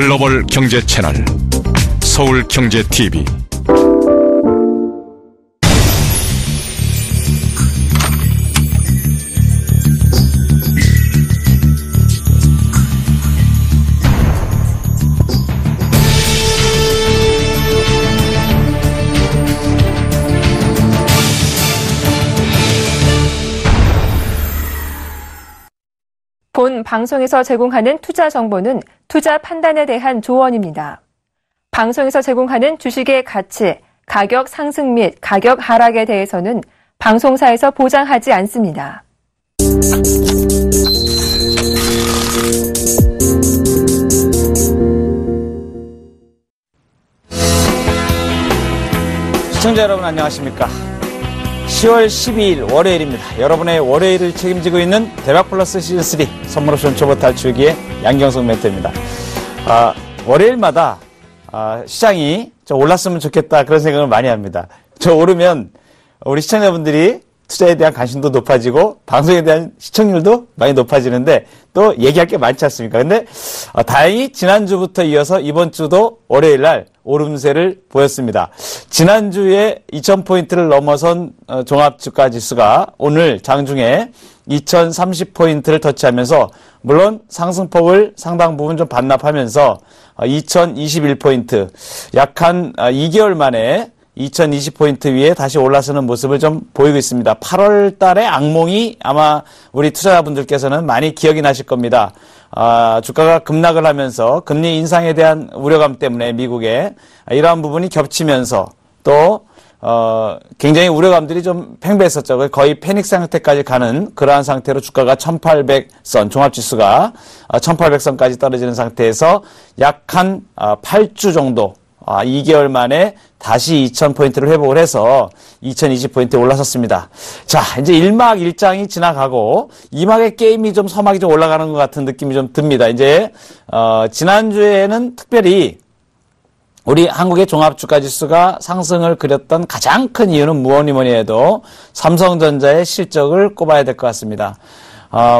글로벌 경제 채널 서울경제TV. 본 방송에서 제공하는 투자 정보는 투자 판단에 대한 조언입니다. 방송에서 제공하는 주식의 가치, 가격 상승 및 가격 하락에 대해서는 방송사에서 보장하지 않습니다. 시청자 여러분 안녕하십니까? 10월 12일 월요일입니다. 여러분의 월요일을 책임지고 있는 대박플러스 시즌3 선물옵션 초보 탈출기의 양경석 멘토입니다. 월요일마다 시장이 좀 올랐으면 좋겠다 그런 생각을 많이 합니다. 저 오르면 우리 시청자분들이 투자에 대한 관심도 높아지고 방송에 대한 시청률도 많이 높아지는데 또 얘기할 게 많지 않습니까? 근데 다행히 지난주부터 이어서 이번 주도 월요일날 오름세를 보였습니다. 지난주에 2000포인트를 넘어선 종합주가지수가 오늘 장중에 2030포인트를 터치하면서 물론 상승폭을 상당 부분 좀 반납하면서 2021포인트 약 한 2개월 만에 2020포인트 위에 다시 올라서는 모습을 좀 보이고 있습니다. 8월 달의 악몽이 아마 우리 투자자분들께서는 많이 기억이 나실 겁니다. 주가가 급락을 하면서 금리 인상에 대한 우려감 때문에 미국에 이러한 부분이 겹치면서 또 굉장히 우려감들이 좀 팽배했었죠. 거의 패닉 상태까지 가는 그러한 상태로 주가가 1800선, 종합지수가 1800선까지 떨어지는 상태에서 약 한 8주 정도 2개월 만에 다시 2000포인트를 회복을 해서 2020포인트에 올라섰습니다. 자, 이제 1막 1장이 지나가고 2막의 게임이 좀 서막이 좀 올라가는 것 같은 느낌이 좀 듭니다. 이제 지난주에는 특별히 우리 한국의 종합주가지수가 상승을 그렸던 가장 큰 이유는 뭐니 해도 삼성전자의 실적을 꼽아야 될 것 같습니다.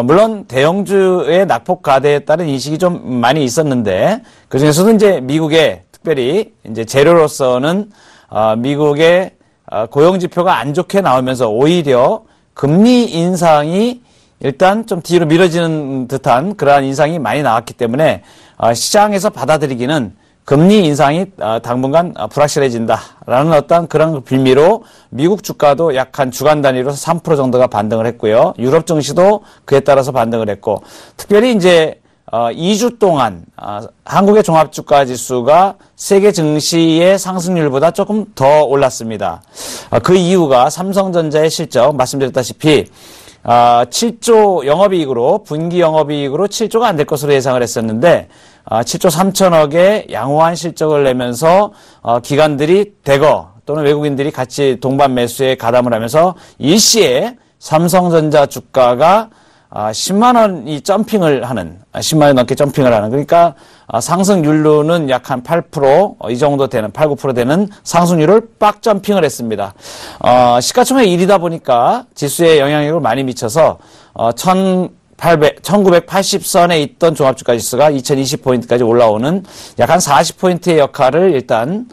물론 대형주의 낙폭 과대에 따른 인식이 좀 많이 있었는데 그중에서도 이제 미국의 특별히 이제 재료로서는 미국의 고용 지표가 안 좋게 나오면서 오히려 금리 인상이 일단 좀 뒤로 미뤄지는 듯한 그러한 인상이 많이 나왔기 때문에 시장에서 받아들이기는 금리 인상이 당분간 불확실해진다라는 어떤 그런 빌미로 미국 주가도 약 한 주간 단위로 3% 정도가 반등을 했고요. 유럽 증시도 그에 따라서 반등을 했고 특별히 이제 2주 동안 한국의 종합주가 지수가 세계 증시의 상승률보다 조금 더 올랐습니다. 그 이유가 삼성전자의 실적 말씀드렸다시피 7조 영업이익으로 분기 영업이익으로 7조가 안 될 것으로 예상을 했었는데 7조 3천억의 양호한 실적을 내면서 기관들이 대거 또는 외국인들이 같이 동반 매수에 가담을 하면서 일시에 삼성전자 주가가 10만 원이 점핑을 하는, 10만 원 넘게 점핑을 하는, 그러니까 상승률로는 약 한 8%, 이 정도 되는, 8, 9% 되는 상승률을 빡 점핑을 했습니다. 시가총액 1이다 보니까 지수에 영향력을 많이 미쳐서 1980선에 있던 종합주가 지수가 2020포인트까지 올라오는 약 한 40포인트의 역할을 일단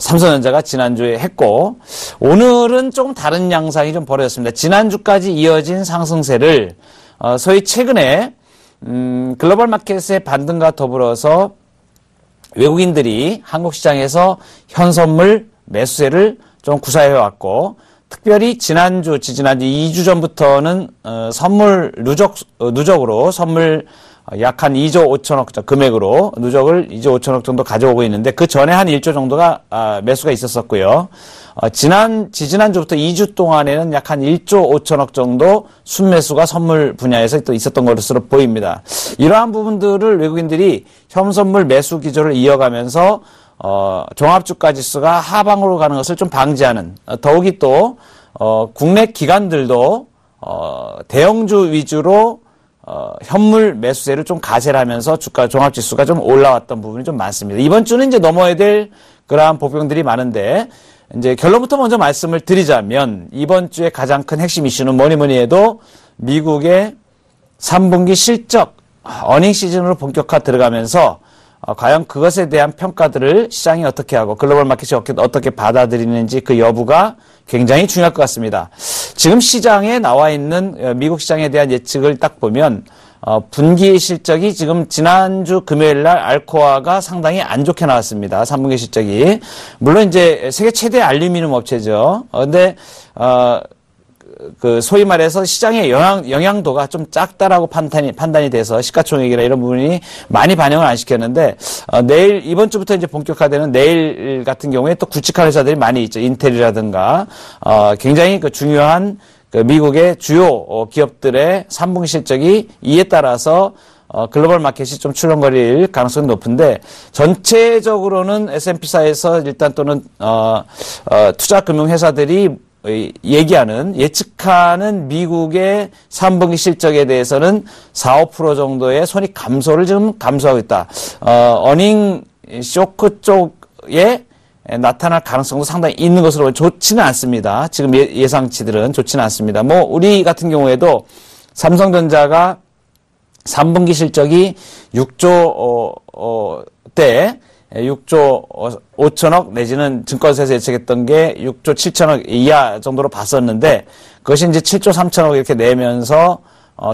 삼성전자가 지난주에 했고 오늘은 조금 다른 양상이 좀 벌어졌습니다. 지난주까지 이어진 상승세를 소위 최근에 글로벌 마켓의 반등과 더불어서 외국인들이 한국 시장에서 현선물 매수세를 좀 구사해왔고 특별히 지난주, 지지난주 2주 전부터는 선물 누적으로 선물 약 한 2조 5천억 금액으로 누적을 2조 5천억 정도 가져오고 있는데 그 전에 한 1조 정도가 매수가 있었었고요. 지지난주부터 2주 동안에는 약 한 1조 5천억 정도 순매수가 선물 분야에서 또 있었던 것으로 보입니다. 이러한 부분들을 외국인들이 현선물 매수 기조를 이어가면서 종합주가 지수가 하방으로 가는 것을 좀 방지하는 더욱이 또 국내 기관들도 대형주 위주로 현물 매수세를 좀 가세를 하면서 주가 종합지수가 좀 올라왔던 부분이 좀 많습니다. 이번 주는 이제 넘어야 될 그러한 복병들이 많은데 이제 결론부터 먼저 말씀을 드리자면 이번 주에 가장 큰 핵심 이슈는 뭐니 해도 미국의 3분기 실적 어닝 시즌으로 본격화 들어가면서 과연 그것에 대한 평가들을 시장이 어떻게 하고 글로벌 마켓이 어떻게 받아들이는지 그 여부가 굉장히 중요할 것 같습니다. 지금 시장에 나와 있는 미국 시장에 대한 예측을 딱 보면 분기 실적이 지금 지난주 금요일 날 알코아가 상당히 안 좋게 나왔습니다. 3분기 실적이. 물론 이제 세계 최대 알루미늄 업체죠. 근데 그 소위 말해서 시장의 영향도가 좀 작다라고 판단이 돼서 시가총액이나 이런 부분이 많이 반영을 안 시켰는데 내일 이번 주부터 이제 본격화되는 내일 같은 경우에 또 굵직한 회사들이 많이 있죠. 인텔이라든가 굉장히 그 중요한 그 미국의 주요 기업들의 3분기 실적이 이에 따라서 글로벌 마켓이 좀 출렁거릴 가능성이 높은데 전체적으로는 S&P사에서 일단 또는 투자금융회사들이 예측하는 미국의 3분기 실적에 대해서는 4~5% 정도의 손익 감소를 지금 감소하고 있다. 어닝 쇼크 쪽에 나타날 가능성도 상당히 있는 것으로 좋지는 않습니다. 지금 예상치들은 좋지는 않습니다. 우리 같은 경우에도 삼성전자가 3분기 실적이 6조 대 6조 5천억 내지는 증권사에서 예측했던 게 6조 7천억 이하 정도로 봤었는데 그것이 이제 7조 3천억 이렇게 내면서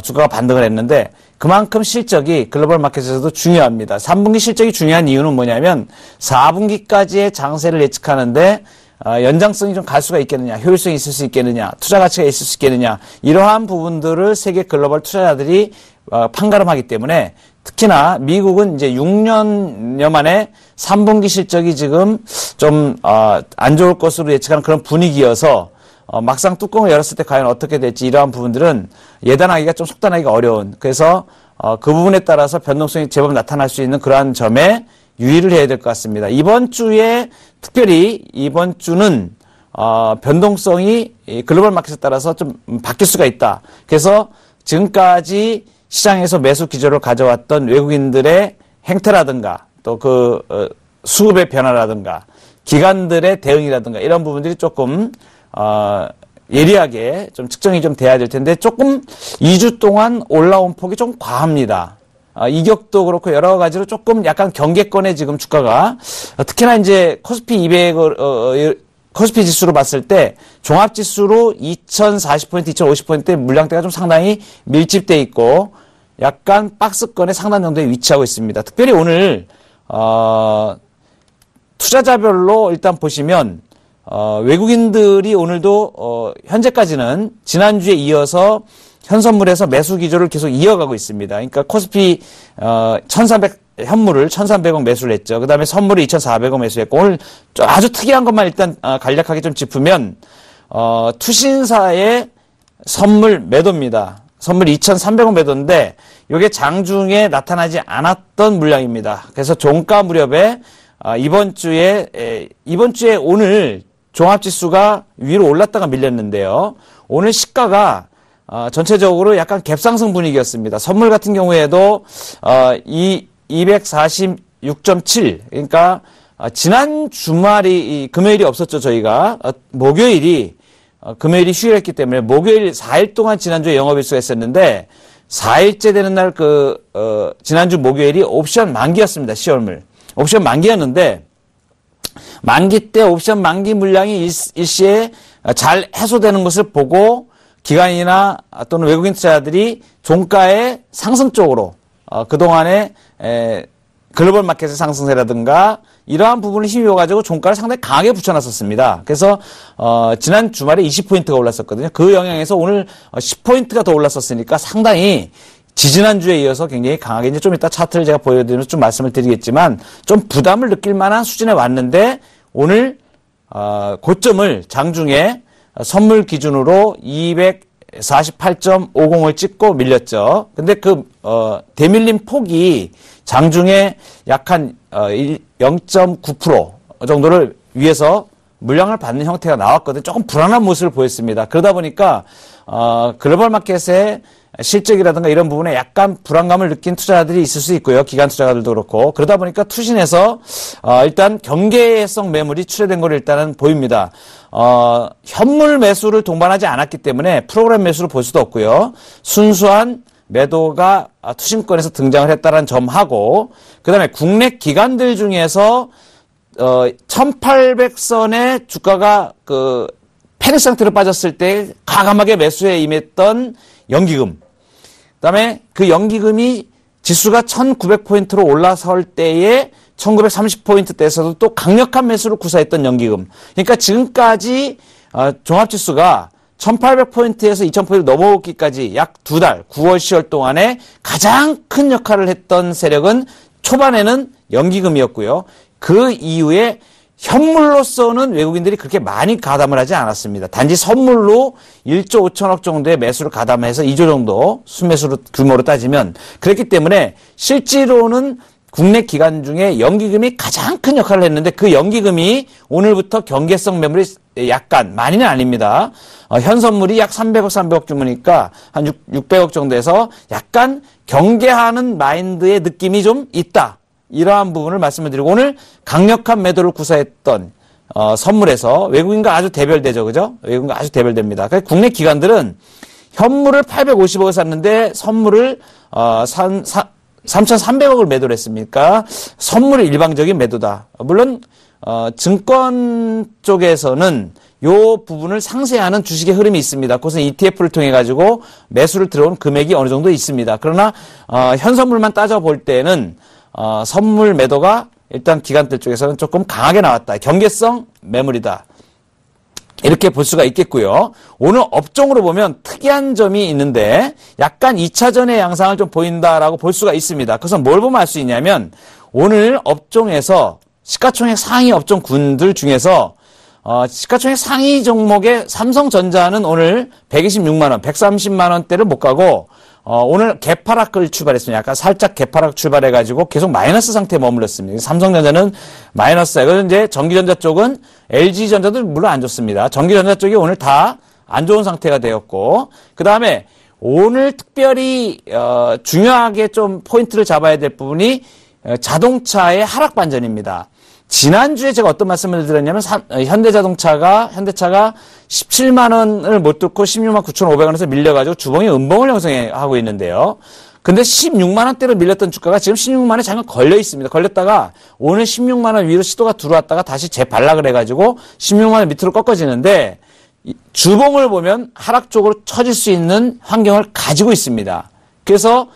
주가가 반등을 했는데 그만큼 실적이 글로벌 마켓에서도 중요합니다. 3분기 실적이 중요한 이유는 뭐냐면 4분기까지의 장세를 예측하는데 연장성이 좀 갈 수가 있겠느냐, 효율성이 있을 수 있겠느냐, 투자 가치가 있을 수 있겠느냐 이러한 부분들을 세계 글로벌 투자자들이 판가름하기 때문에 특히나 미국은 이제 6년여 만에 3분기 실적이 지금 좀 안 좋을 것으로 예측하는 그런 분위기여서 막상 뚜껑을 열었을 때 과연 어떻게 될지 이러한 부분들은 예단하기가 좀 속단하기가 어려운 그래서 그 부분에 따라서 변동성이 제법 나타날 수 있는 그러한 점에 유의를 해야 될 것 같습니다. 특별히 이번 주는 변동성이 글로벌 마켓에 따라서 좀 바뀔 수가 있다. 그래서 지금까지 시장에서 매수 기조를 가져왔던 외국인들의 행태라든가 또 수급의 변화라든가 기관들의 대응이라든가 이런 부분들이 조금 예리하게 좀 측정이 좀 돼야 될 텐데 조금 2주 동안 올라온 폭이 좀 과합니다. 이격도 그렇고 여러 가지로 조금 약간 경계권에 지금 주가가 특히나 이제 코스피 200을 코스피 지수로 봤을 때 종합지수로 2040포인트, 2050포인트 물량대가 좀 상당히 밀집돼 있고 약간 박스권에 상당 정도에 위치하고 있습니다. 특별히 오늘 투자자별로 일단 보시면 외국인들이 오늘도 현재까지는 지난주에 이어서 현선물에서 매수 기조를 계속 이어가고 있습니다. 그러니까 코스피 1300 현물을 1300원 매수를 했죠. 그 다음에 선물을 2400원 매수했고 오늘 아주 특이한 것만 일단 간략하게 좀 짚으면 투신사의 선물 매도입니다. 선물 2300원 매도인데 이게 장중에 나타나지 않았던 물량입니다. 그래서 종가 무렵에 이번 주에 오늘 종합지수가 위로 올랐다가 밀렸는데요. 오늘 시가가 전체적으로 약간 갭상승 분위기였습니다. 선물 같은 경우에도 246.7 그러니까 지난 주말이 금요일이 없었죠. 저희가 금요일이 휴일했기 때문에 목요일 4일 동안 지난주에 영업일수가 있었는데 4일째 되는 날 지난주 목요일이 옵션 만기였습니다. 시월물 옵션 만기였는데 만기 때 옵션 만기 물량이 일시에 잘 해소되는 것을 보고 기관이나 또는 외국인 투자자들이 종가의 상승 쪽으로 그동안에 글로벌 마켓의 상승세라든가 이러한 부분을 힘입어가지고 종가를 상당히 강하게 붙여놨었습니다. 그래서 지난 주말에 20포인트가 올랐었거든요. 그 영향에서 오늘 10포인트가 더 올랐었으니까 상당히 지지난주에 이어서 굉장히 강하게 이제 좀 이따 차트를 제가 보여드리면서 좀 말씀을 드리겠지만 좀 부담을 느낄 만한 수준에 왔는데 오늘 고점을 장중에 선물 기준으로 248.50을 찍고 밀렸죠. 근데 대밀림 폭이 장중에 약 한 0.9% 정도를 위해서 물량을 받는 형태가 나왔거든요. 조금 불안한 모습을 보였습니다. 그러다 보니까 글로벌 마켓의 실적이라든가 이런 부분에 약간 불안감을 느낀 투자자들이 있을 수 있고요. 기관 투자자들도 그렇고. 그러다 보니까 투신에서 일단 경계성 매물이 출회된 걸 일단은 보입니다. 현물 매수를 동반하지 않았기 때문에 프로그램 매수를 볼 수도 없고요. 순수한 매도가 투심권에서 등장을 했다는 점하고, 그 다음에 국내 기관들 중에서 1800선의 주가가 패닉 상태로 빠졌을 때 과감하게 매수에 임했던 연기금, 그 다음에 그 연기금이 지수가 1900포인트로 올라설 때에 1930포인트대에서도 또 강력한 매수를 구사했던 연기금. 그러니까 지금까지 종합지수가 1800포인트에서 2000포인트 넘어오기까지 약 2달, 9월, 10월 동안에 가장 큰 역할을 했던 세력은 초반에는 연기금이었고요. 그 이후에 현물로서는 외국인들이 그렇게 많이 가담을 하지 않았습니다. 단지 선물로 1조 5천억 정도의 매수를 가담해서 2조 정도 순매수로 규모로 따지면 그랬기 때문에 실제로는 국내 기관 중에 연기금이 가장 큰 역할을 했는데 그 연기금이 오늘부터 경계성 매물이 약간, 많이는 아닙니다. 현 선물이 약 300억, 300억 규모니까 한 600억 정도에서 약간 경계하는 마인드의 느낌이 좀 있다. 이러한 부분을 말씀을 드리고 오늘 강력한 매도를 구사했던 선물에서 외국인과 아주 대별되죠. 그죠? 외국인과 아주 대별됩니다. 그러니까 국내 기관들은 현물을 850억을 샀는데 선물을 3,300억을 매도를 했습니까? 선물이 일방적인 매도다. 물론 증권 쪽에서는 요 부분을 상쇄하는 주식의 흐름이 있습니다. 그것은 ETF를 통해 가지고 매수를 들어온 금액이 어느 정도 있습니다. 그러나 현 선물만 따져볼 때는 선물 매도가 일단 기관들 쪽에서는 조금 강하게 나왔다. 경계성 매물이다. 이렇게 볼 수가 있겠고요. 오늘 업종으로 보면 특이한 점이 있는데 약간 2차전의 양상을 좀 보인다라고 볼 수가 있습니다. 그래서 뭘 보면 알 수 있냐면 오늘 업종에서 시가총액 상위 업종군들 중에서 시가총액 상위 종목의 삼성전자는 오늘 126만 원, 130만 원대를 못 가고 오늘 개파락을 출발했습니다. 약간 살짝 개파락 출발해가지고 계속 마이너스 상태에 머물렀습니다. 삼성전자는 마이너스예요. 그래서 이제 전기전자 쪽은 LG전자도 물론 안 좋습니다. 전기전자 쪽이 오늘 다 안 좋은 상태가 되었고, 그 다음에 오늘 특별히 중요하게 좀 포인트를 잡아야 될 부분이 자동차의 하락 반전입니다. 지난주에 제가 어떤 말씀을 드렸냐면 현대차가 17만 원을 못 뚫고 16만 9,500원에서 밀려가지고 주봉이 음봉을 형성하고 있는데요. 근데 16만 원대로 밀렸던 주가가 지금 16만 원에 잠깐 걸려 있습니다. 걸렸다가 오늘 16만 원 위로 시도가 들어왔다가 다시 재반락을 해가지고 16만 원 밑으로 꺾어지는데 주봉을 보면 하락 쪽으로 처질 수 있는 환경을 가지고 있습니다. 그래서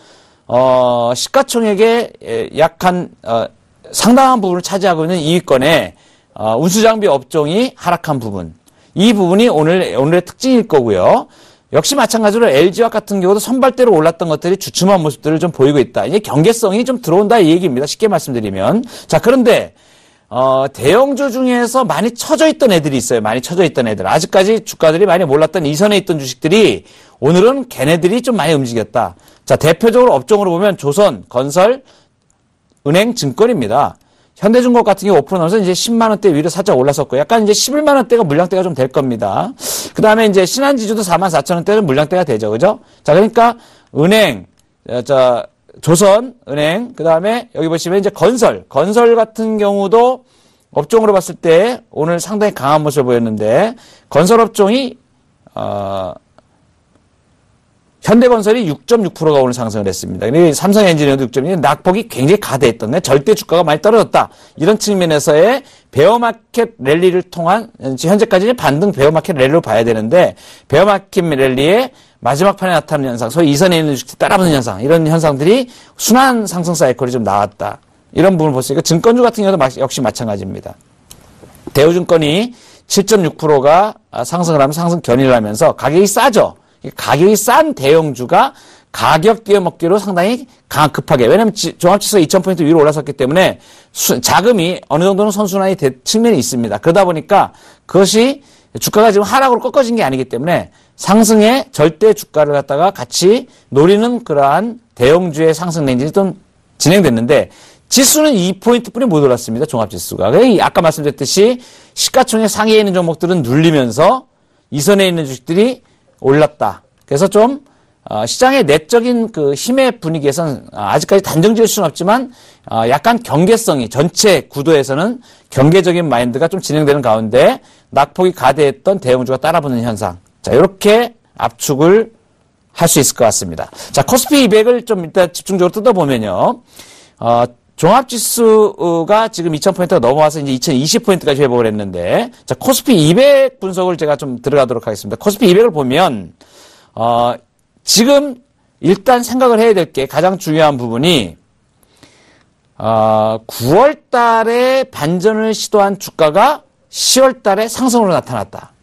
시가총액의 약한 상당한 부분을 차지하고 있는 2위권의 운수장비 업종이 하락한 부분, 이 부분이 오늘의 특징일 거고요. 역시 마찬가지로 LG와 같은 경우도 선발대로 올랐던 것들이 주춤한 모습들을 좀 보이고 있다. 이제 경계성이 좀 들어온다 이 얘기입니다. 쉽게 말씀드리면. 자, 그런데 대형주 중에서 많이 처져 있던 애들이 있어요. 많이 처져 있던 애들. 아직까지 주가들이 많이 몰랐던 이선에 있던 주식들이 오늘은 걔네들이 좀 많이 움직였다. 자, 대표적으로 업종으로 보면 조선, 건설, 은행, 증권입니다. 현대중공업 같은 경우 5% 나면서 이제 10만 원대 위로 살짝 올랐었고, 약간 이제 11만 원대가 물량대가 좀 될 겁니다. 그 다음에 이제 신한지주도 4만 4천 원대는 물량대가 되죠. 그죠? 자, 그러니까 은행, 조선, 은행, 그 다음에 여기 보시면 이제 건설 같은 경우도 업종으로 봤을 때 오늘 상당히 강한 모습을 보였는데, 건설 업종이, 현대건설이 6.6%가 오늘 상승을 했습니다. 삼성엔지니어도 6.2%, 낙폭이 굉장히 가대했던, 절대 주가가 많이 떨어졌다. 이런 측면에서의 베어마켓 랠리를 통한, 현재까지는 반등 베어마켓 랠리로 봐야 되는데, 베어마켓 랠리의 마지막 판에 나타나는 현상, 소위 이선에 있는 주식들이 따라붙는 현상, 이런 현상들이 순환 상승 사이클이 좀 나왔다. 이런 부분을 볼 수 있고, 증권주 같은 경우도 역시 마찬가지입니다. 대우증권이 7.6%가 상승을 하면 상승 견인을 하면서 가격이 싸죠. 가격이 싼 대형주가 가격 뛰어먹기로 상당히 급하게, 왜냐하면 종합지수가 2000포인트 위로 올라섰기 때문에 자금이 어느 정도는 선순환이 된 측면이 있습니다. 그러다 보니까 그것이 주가가 지금 하락으로 꺾어진 게 아니기 때문에 상승의 절대 주가를 갖다가 같이 노리는 그러한 대형주의 상승 렌진이 좀 진행됐는데, 지수는 2포인트뿐이 못 올랐습니다. 종합지수가. 아까 말씀드렸듯이 시가총액 상위에 있는 종목들은 눌리면서 이선에 있는 주식들이 올랐다. 그래서 좀 시장의 내적인 그 힘의 분위기에서는 아직까지 단정 지을 수는 없지만 약간 경계성이 전체 구도에서는 경계적인 마인드가 좀 진행되는 가운데 낙폭이 가대했던 대형주가 따라붙는 현상. 자, 이렇게 압축을 할 수 있을 것 같습니다. 자, 코스피 200을 좀 일단 집중적으로 뜯어보면요. 종합지수가 지금 2000포인트가 넘어와서 이제 2020포인트까지 회복을 했는데, 자, 코스피 200 분석을 제가 좀 들어가도록 하겠습니다. 코스피 200을 보면, 지금 일단 생각을 해야 될 게 가장 중요한 부분이, 9월 달에 반전을 시도한 주가가 10월 달에 상승으로 나타났다.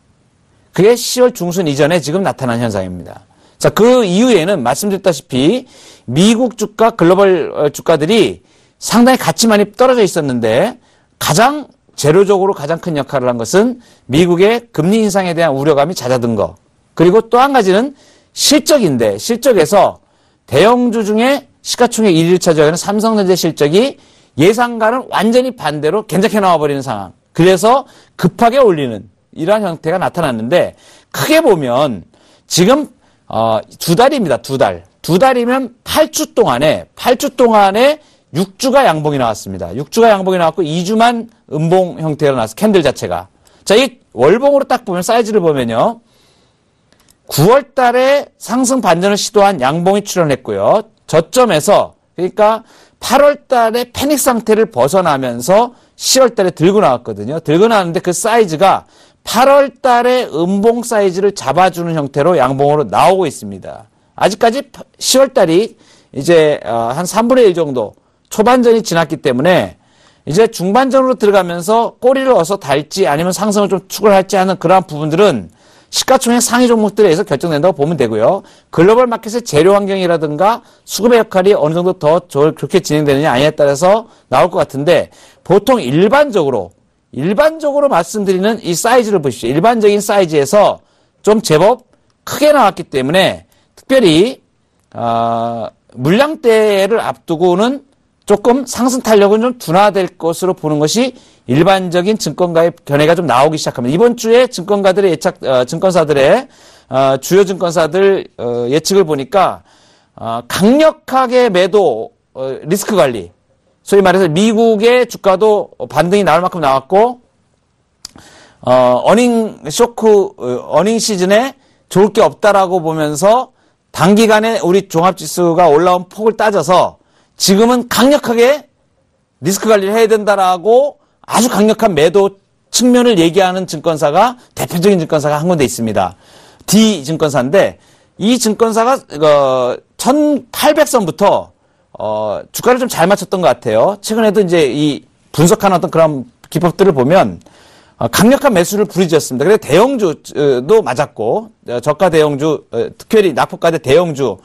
그게 10월 중순 이전에 지금 나타난 현상입니다. 자, 그 이후에는 말씀드렸다시피 미국 주가, 글로벌 주가들이 상당히 가치 많이 떨어져 있었는데 가장 재료적으로 가장 큰 역할을 한 것은 미국의 금리 인상에 대한 우려감이 잦아든 거. 그리고 또 한 가지는 실적인데 실적에서 대형주 중에 시가총액 1위를 차지하는 삼성전자 실적이 예상과는 완전히 반대로 견작해 나와버리는 상황. 그래서 급하게 올리는 이러한 형태가 나타났는데 크게 보면 지금 2달입니다. 2달. 2달이면 8주 동안에 6주가 양봉이 나왔습니다. 6주가 양봉이 나왔고 2주만 음봉 형태로 나왔어. 캔들 자체가. 자, 이 월봉으로 딱 보면 사이즈를 보면요. 9월 달에 상승 반전을 시도한 양봉이 출현했고요. 저점에서 그러니까 8월 달에 패닉 상태를 벗어나면서 10월 달에 들고 나왔거든요. 들고 나왔는데 그 사이즈가 8월 달에 음봉 사이즈를 잡아주는 형태로 양봉으로 나오고 있습니다. 아직까지 10월 달이 이제 한 3분의 1 정도 초반전이 지났기 때문에 이제 중반전으로 들어가면서 꼬리를 어서 달지 아니면 상승을 좀 추구를 할지 하는 그러한 부분들은 시가총액 상위 종목들에 의해서 결정된다고 보면 되고요. 글로벌 마켓의 재료 환경이라든가 수급의 역할이 어느 정도 더 좋게 진행되느냐 아니냐에 따라서 나올 것 같은데 보통 일반적으로 말씀드리는 이 사이즈를 보십시오. 일반적인 사이즈에서 좀 제법 크게 나왔기 때문에 특별히 물량대를 앞두고는 조금 상승 탄력은 좀 둔화될 것으로 보는 것이 일반적인 증권가의 견해가 좀 나오기 시작합니다. 이번 주에 증권가들의 증권사들의 주요 증권사들 예측을 보니까 강력하게 매도 리스크 관리, 소위 말해서 미국의 주가도 반등이 나올 만큼 나왔고 어닝 시즌에 좋을 게 없다라고 보면서 단기간에 우리 종합지수가 올라온 폭을 따져서 지금은 강력하게 리스크 관리를 해야 된다라고 아주 강력한 매도 측면을 얘기하는 증권사가 대표적인 증권사가 한 군데 있습니다. D 증권사인데 이 증권사가 1800선부터 주가를 좀 잘 맞췄던 것 같아요. 최근에도 이제 이 분석하는 어떤 그런 기법들을 보면 강력한 매수를 부르짖었습니다. 그래서 대형주도 맞았고 저가 대형주, 특별히 낙폭가대 대형주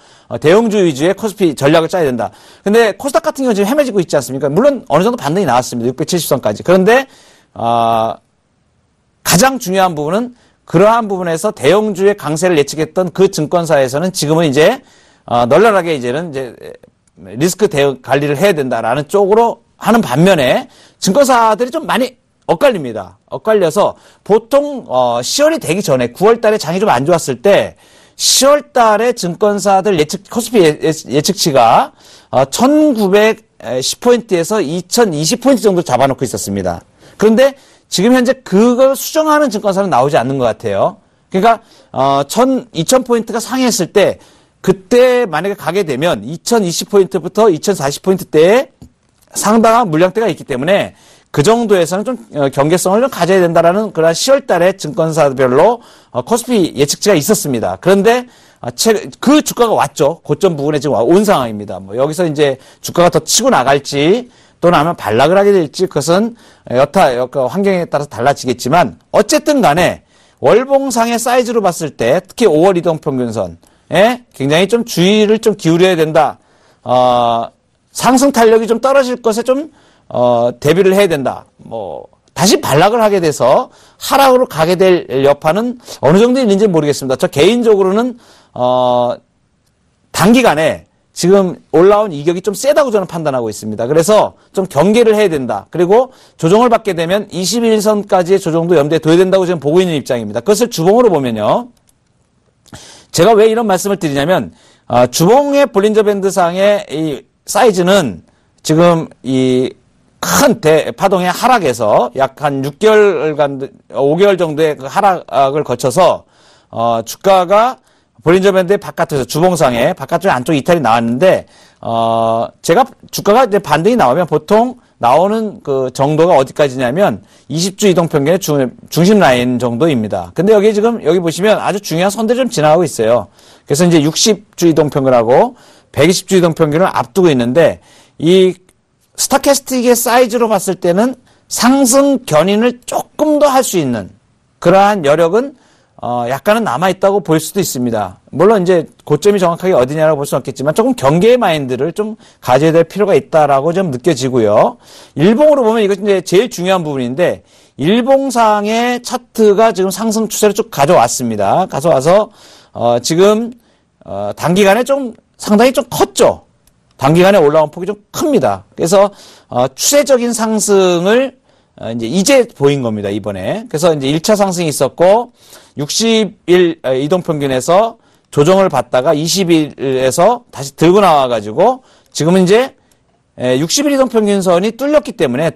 위주의 코스피 전략을 짜야 된다. 근데 코스닥 같은 경우는 지금 헤매지고 있지 않습니까? 물론 어느 정도 반등이 나왔습니다. 670선까지. 그런데 가장 중요한 부분은 그러한 부분에서 대형주의 강세를 예측했던 그 증권사에서는 지금은 이제 널널하게 이제는 이제 리스크 대응 관리를 해야 된다라는 쪽으로 하는 반면에 증권사들이 좀 많이 엇갈립니다. 엇갈려서 보통 10월이 되기 전에 9월 달에 장이 좀 안 좋았을 때 10월 달에 증권사들 코스피 예측치가 1910포인트에서 2020포인트 정도 잡아놓고 있었습니다. 그런데 지금 현재 그걸 수정하는 증권사는 나오지 않는 것 같아요. 그러니까 2000포인트가 상회했을 때 그때 만약에 가게 되면 2020포인트부터 2040포인트대에 상당한 물량대가 있기 때문에 그 정도에서는 좀 경계성을 좀 가져야 된다라는 그런 10월 달에 증권사별로 코스피 예측치가 있었습니다. 그런데 그 주가가 왔죠. 고점 부근에 지금 온 상황입니다. 뭐 여기서 이제 주가가 더 치고 나갈지 또는 아마 반락을 하게 될지 그것은 여타 환경에 따라서 달라지겠지만 어쨌든 간에 월봉상의 사이즈로 봤을 때 특히 5월 이동평균선에 굉장히 좀 주의를 좀 기울여야 된다. 상승 탄력이 좀 떨어질 것에 좀 대비를 해야 된다. 다시 반락을 하게 돼서 하락으로 가게 될 여파는 어느 정도 있는지 모르겠습니다. 저 개인적으로는, 단기간에 지금 올라온 이격이 좀 세다고 저는 판단하고 있습니다. 그래서 좀 경계를 해야 된다. 그리고 조정을 받게 되면 21선까지의 조정도 염두에 둬야 된다고 지금 보고 있는 입장입니다. 그것을 주봉으로 보면요. 제가 왜 이런 말씀을 드리냐면, 주봉의 볼린저 밴드상의 이 사이즈는 지금 이 큰 파동의 하락에서 약 한 6개월 5개월 정도의 그 하락을 거쳐서, 주가가 볼린저 밴드의 바깥에서 주봉상에 바깥쪽 안쪽 이탈이 나왔는데 제가 주가가 이제 반등이 나오면 보통 나오는 그 정도가 어디까지냐면 20주 이동평균의 중심 라인 정도입니다. 근데 여기 지금 여기 보시면 아주 중요한 선들이 좀 지나가고 있어요. 그래서 이제 60주 이동평균하고 120주 이동평균을 앞두고 있는데 이 스타캐스틱의 사이즈로 봤을 때는 상승 견인을 조금 더 할 수 있는 그러한 여력은 약간은 남아있다고 볼 수도 있습니다. 물론 이제 고점이 정확하게 어디냐라고 볼 수는 없겠지만 조금 경계의 마인드를 좀 가져야 될 필요가 있다라고 좀 느껴지고요. 일봉으로 보면 이것이 이제 제일 중요한 부분인데 일봉상의 차트가 지금 상승 추세를 쭉 가져왔습니다. 가져와서 지금 단기간에 좀 상당히 좀 컸죠. 단기간에 올라온 폭이 좀 큽니다. 그래서 추세적인 상승을 이제 보인 겁니다, 이번에. 그래서 이제 1차 상승이 있었고, 60일 이동평균에서 조정을 받다가 20일에서 다시 들고 나와가지고, 지금은 이제 60일 이동평균선이 뚫렸기 때문에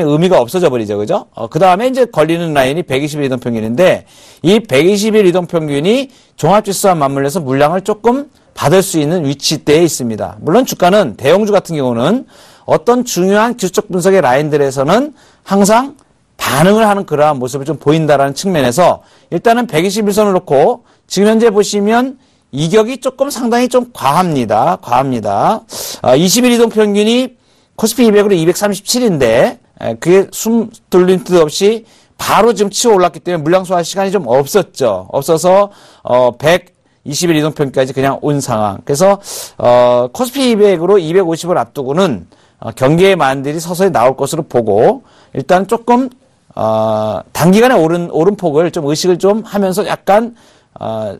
의미가 없어져 버리죠, 그죠? 그 다음에 이제 걸리는 라인이 120일 이동평균인데, 이 120일 이동평균이 종합지수와 맞물려서 물량을 조금 받을 수 있는 위치대에 있습니다. 물론 주가는 대형주 같은 경우는 어떤 중요한 기술적 분석의 라인들에서는 항상 반응을 하는 그러한 모습을 좀 보인다라는 측면에서 일단은 121선을 놓고 지금 현재 보시면 이격이 조금 상당히 좀 과합니다. 20일 이동 평균이 코스피 200으로 237인데 그게 숨 돌린 뜻 없이 바로 지금 치고 올랐기 때문에 물량 소화 시간이 좀 없어서 120일 이동 평균까지 그냥 온 상황. 그래서 코스피 200으로 250을 앞두고는 경계의 만들이 서서히 나올 것으로 보고 일단 조금 단기간에 오른폭을 좀 의식을 좀 하면서 약간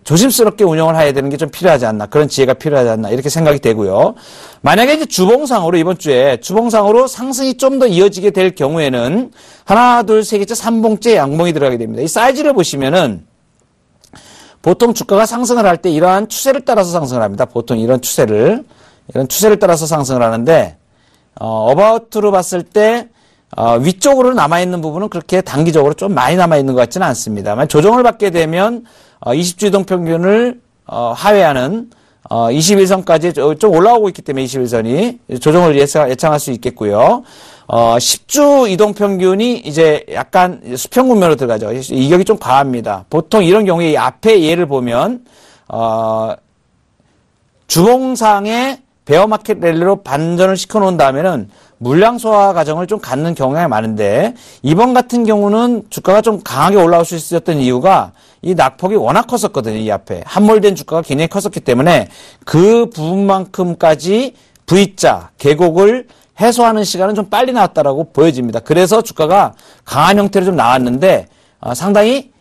조심스럽게 운영을 해야 되는 게 좀 필요하지 않나, 그런 지혜가 필요하지 않나 이렇게 생각이 되고요. 만약에 이제 주봉상으로 이번 주에 주봉상으로 상승이 좀 더 이어지게 될 경우에는 하나, 둘, 세 개째, 3봉째 양봉이 들어가게 됩니다. 이 사이즈를 보시면은 보통 주가가 상승을 할 때 이러한 추세를 따라서 상승을 합니다. 보통 이런 추세를 따라서 상승을 하는데 어바웃으로 봤을 때 위쪽으로 남아있는 부분은 그렇게 단기적으로 좀 많이 남아있는 것 같지는 않습니다만 조정을 받게 되면 20주 이동평균을 하회하는 21선까지 좀 올라오고 있기 때문에 21선이 조정을 예상할 수 있겠고요. 10주 이동평균이 이제 약간 수평구면으로 들어가죠. 이격이 좀 과합니다. 보통 이런 경우에 이 앞에 예를 보면 주봉상의 베어마켓 랠리로 반전을 시켜놓은 다음에는 물량 소화 과정을 좀 갖는 경우가 많은데 이번 같은 경우는 주가가 좀 강하게 올라올 수 있었던 이유가 이 낙폭이 워낙 컸었거든요. 이 앞에 함몰된 주가가 굉장히 컸었기 때문에 그 부분만큼까지 V자 계곡을 해소하는 시간은 좀 빨리 나왔다라고 보여집니다. 그래서 주가가 강한 형태로 좀 나왔는데 상당히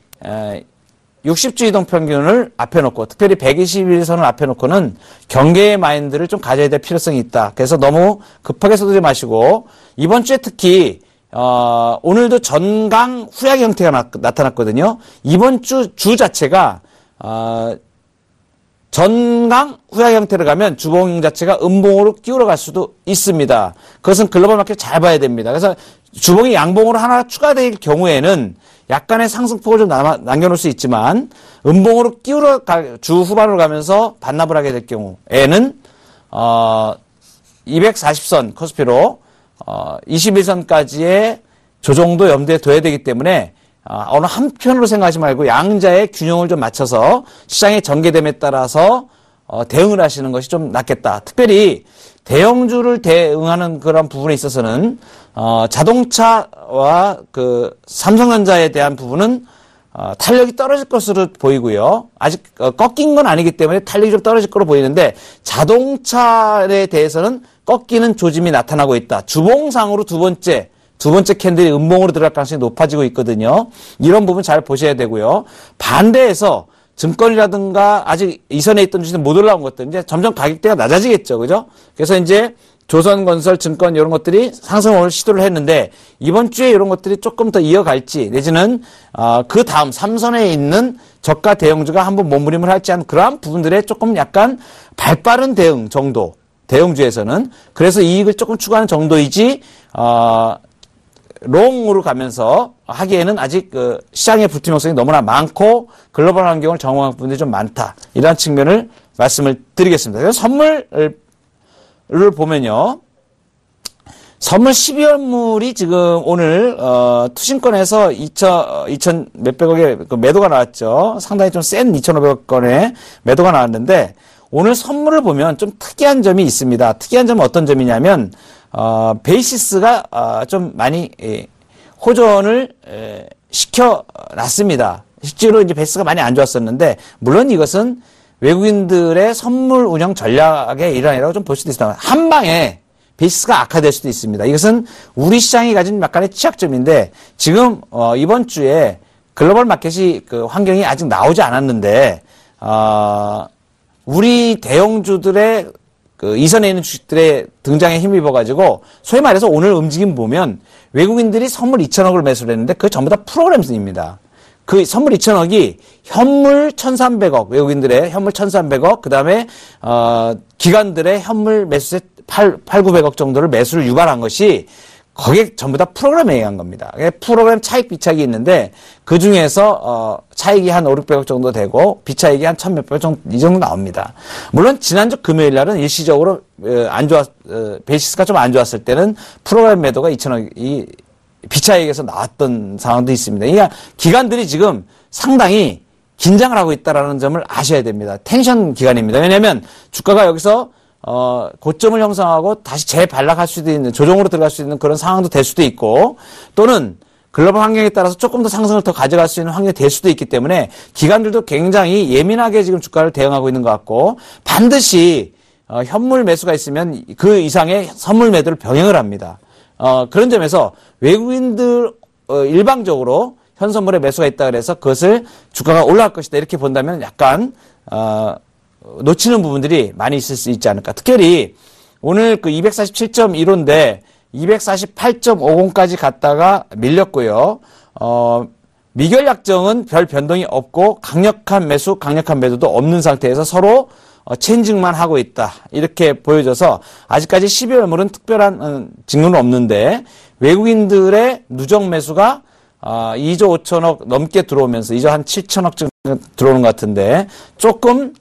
60주 이동평균을 앞에 놓고 특별히 121선을 앞에 놓고는 경계의 마인드를 좀 가져야 될 필요성이 있다. 그래서 너무 급하게 쏟지 마시고 이번 주에 특히 오늘도 전강 후약 형태가 나타났거든요. 이번 주 자체가 전강 후약 형태로 가면 주봉 자체가 음봉으로 끼우러 갈 수도 있습니다. 그것은 글로벌 마켓 잘 봐야 됩니다. 그래서 주봉이 양봉으로 하나 추가될 경우에는 약간의 상승폭을 좀 남겨놓을 수 있지만 음봉으로 끼우러 주 후반으로 가면서 반납을 하게 될 경우에는 240선 코스피로 21선까지의 조정도 염두에 둬야 되기 때문에 어느 한편으로 생각하지 말고 양자의 균형을 좀 맞춰서 시장의 전개됨에 따라서 대응을 하시는 것이 좀 낫겠다. 특별히 대형주를 대응하는 그런 부분에 있어서는 자동차와 그 삼성전자에 대한 부분은 탄력이 떨어질 것으로 보이고요. 아직 꺾인 건 아니기 때문에 탄력이 좀 떨어질 거로 보이는데 자동차에 대해서는 꺾이는 조짐이 나타나고 있다. 주봉상으로 두 번째 캔들이 음봉으로 들어갈 가능성이 높아지고 있거든요. 이런 부분 잘 보셔야 되고요. 반대해서 증권이라든가 아직 이선에 있던 주식은 못 올라온 것들 이제 점점 가격대가 낮아지겠죠. 그죠? 그래서 이제 조선건설, 증권 이런 것들이 상승을 시도를 했는데 이번 주에 이런 것들이 조금 더 이어갈지 내지는 그 다음 3선에 있는 저가 대형주가 한번 몸부림을 할지 하는 그러한 부분들에 조금 약간 발빠른 대응 정도 대형주에서는 그래서 이익을 조금 추구하는 정도이지 롱으로 가면서 하기에는 아직 시장의 불투명성이 너무나 많고 글로벌 환경을 적응할 부분들이 좀 많다. 이러한 측면을 말씀을 드리겠습니다. 그래서 선물을 보면요. 선물 12월물이 지금 오늘 투신권에서 2천 몇백억의 그 매도가 나왔죠. 상당히 좀 센 2,500억 건의 매도가 나왔는데 오늘 선물을 보면 좀 특이한 점이 있습니다. 특이한 점은 어떤 점이냐면 베이시스가 좀 많이 호전을 시켜놨습니다. 실제로 이제 베이시스가 많이 안 좋았었는데 물론 이것은 외국인들의 선물 운영 전략의 일환이라고 좀 볼 수도 있습니다. 한 방에 베이시스가 악화될 수도 있습니다. 이것은 우리 시장이 가진 약간의 취약점인데 지금 이번 주에 글로벌 마켓이 그 환경이 아직 나오지 않았는데 우리 대형주들의 그 이선에 있는 주식들의 등장에 힘입어가지고 소위 말해서 오늘 움직임 보면 외국인들이 선물 2천억을 매수를 했는데 그게 전부 다 프로그램입니다. 그 선물 2천억이 현물 1,300억, 외국인들의 현물 1,300억, 그 다음에, 기관들의 현물 매수세 900억 정도를 매수를 유발한 것이 거기에 전부 다 프로그램에 의한 겁니다. 프로그램 차익 비차익이 있는데 그 중에서 차익이 한 5, 600억 정도 되고 비차익이 한 1,000몇백 정도 이 정도 나옵니다. 물론 지난주 금요일 날은 일시적으로 베이시스가 좀 안 좋았을 때는 프로그램 매도가 2천억이 비차익에서 나왔던 상황도 있습니다. 그러니까 기관들이 지금 상당히 긴장을 하고 있다는 점을 아셔야 됩니다. 텐션 기간입니다. 왜냐하면 주가가 여기서 고점을 형성하고 다시 재반락할 수도 있는, 조정으로 들어갈 수 있는 그런 상황도 될 수도 있고, 또는 글로벌 환경에 따라서 조금 더 상승을 더 가져갈 수 있는 환경이 될 수도 있기 때문에 기관들도 굉장히 예민하게 지금 주가를 대응하고 있는 것 같고, 반드시 현물 매수가 있으면 그 이상의 선물 매도를 병행을 합니다. 그런 점에서 외국인들 일방적으로 현선물에 매수가 있다 그래서 그것을 주가가 올라갈 것이다 이렇게 본다면 약간 놓치는 부분들이 많이 있을 수 있지 않을까. 특별히 오늘 그 247.15인데 248.50까지 갔다가 밀렸고요. 미결 약정은 별 변동이 없고 강력한 매수, 강력한 매도도 없는 상태에서 서로 체인징만 하고 있다. 이렇게 보여져서 아직까지 12월물은 특별한 징후는 없는데 외국인들의 누적 매수가 2조 5천억 넘게 들어오면서 2조 한 7천억 정도 들어오는 것 같은데 조금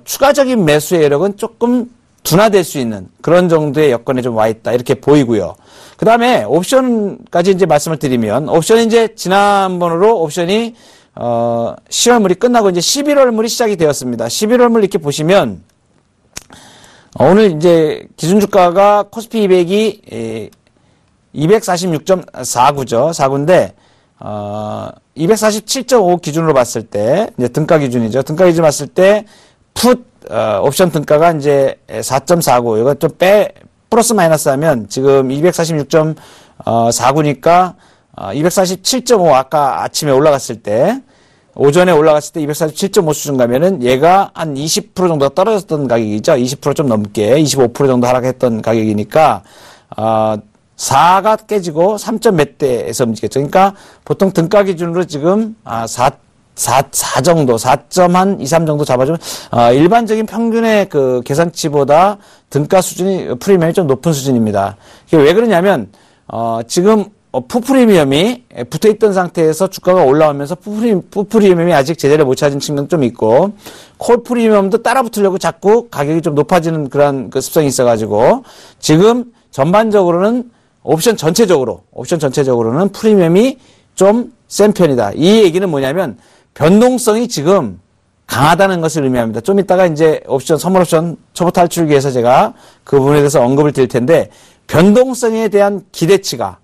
추가적인 매수의 여력은 조금 둔화될 수 있는 그런 정도의 여건에 좀 와 있다. 이렇게 보이고요. 그 다음에 옵션까지 이제 말씀을 드리면 옵션이 이제 지난번으로 옵션이 10월물이 끝나고 이제 11월물이 시작이 되었습니다. 11월물 이렇게 보시면 오늘 이제 기준주가가 코스피 200이 246.49죠. 4구인데 247.5 기준으로 봤을 때 이제 등가 기준이죠. 등가 기준 봤을 때 풋 옵션 등가가 이제 4.49. 이거 좀 플러스 마이너스 하면 지금 246.49니까 247.5 아까 아침에 올라갔을 때 오전에 올라갔을 때 247.5 수준 가면은 얘가 한 20% 정도 떨어졌던 가격이죠. 20% 좀 넘게 25% 정도 하락했던 가격이니까 4가 깨지고 3점 몇 대에서 움직였죠. 그러니까 보통 등가 기준으로 지금 4 정도, 4.2, 3 정도 잡아주면 일반적인 평균의 그 계산치보다 등가 수준이 프리미엄이 좀 높은 수준입니다. 이게 왜 그러냐면 지금 푸 프리미엄이 붙어있던 상태에서 주가가 올라오면서 푸 프리미엄이 아직 제대로 못 찾은 측면도 좀 있고 콜 프리미엄도 따라 붙으려고 자꾸 가격이 좀 높아지는 그런 그 습성이 있어가지고 지금 전반적으로는 옵션 전체적으로는 프리미엄이 좀 센 편이다. 이 얘기는 뭐냐면 변동성이 지금 강하다는 것을 의미합니다. 좀 이따가 이제 선물 옵션 초보 탈출기에서 제가 그 부분에 대해서 언급을 드릴 텐데 변동성에 대한 기대치가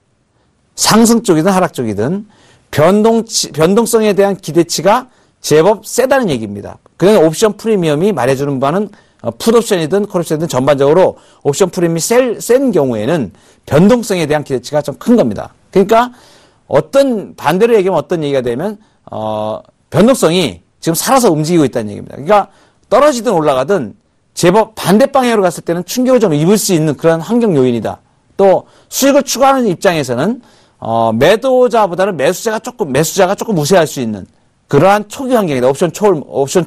상승 쪽이든 하락 쪽이든 변동성에 대한 기대치가 제법 세다는 얘기입니다. 그냥 옵션 프리미엄이 말해주는 바는 풋옵션이든 콜옵션이든 전반적으로 옵션 프리미엄이 센 경우에는 변동성에 대한 기대치가 좀 큰 겁니다. 그러니까 반대로 얘기하면 어떤 얘기가 되면 변동성이 지금 살아서 움직이고 있다는 얘기입니다. 그러니까 떨어지든 올라가든 제법 반대 방향으로 갔을 때는 충격을 좀 입을 수 있는 그런 환경 요인이다. 또 수익을 추구하는 입장에서는 매도자보다는 매수자가 조금 우세할 수 있는 그러한 초기 환경이다. 옵션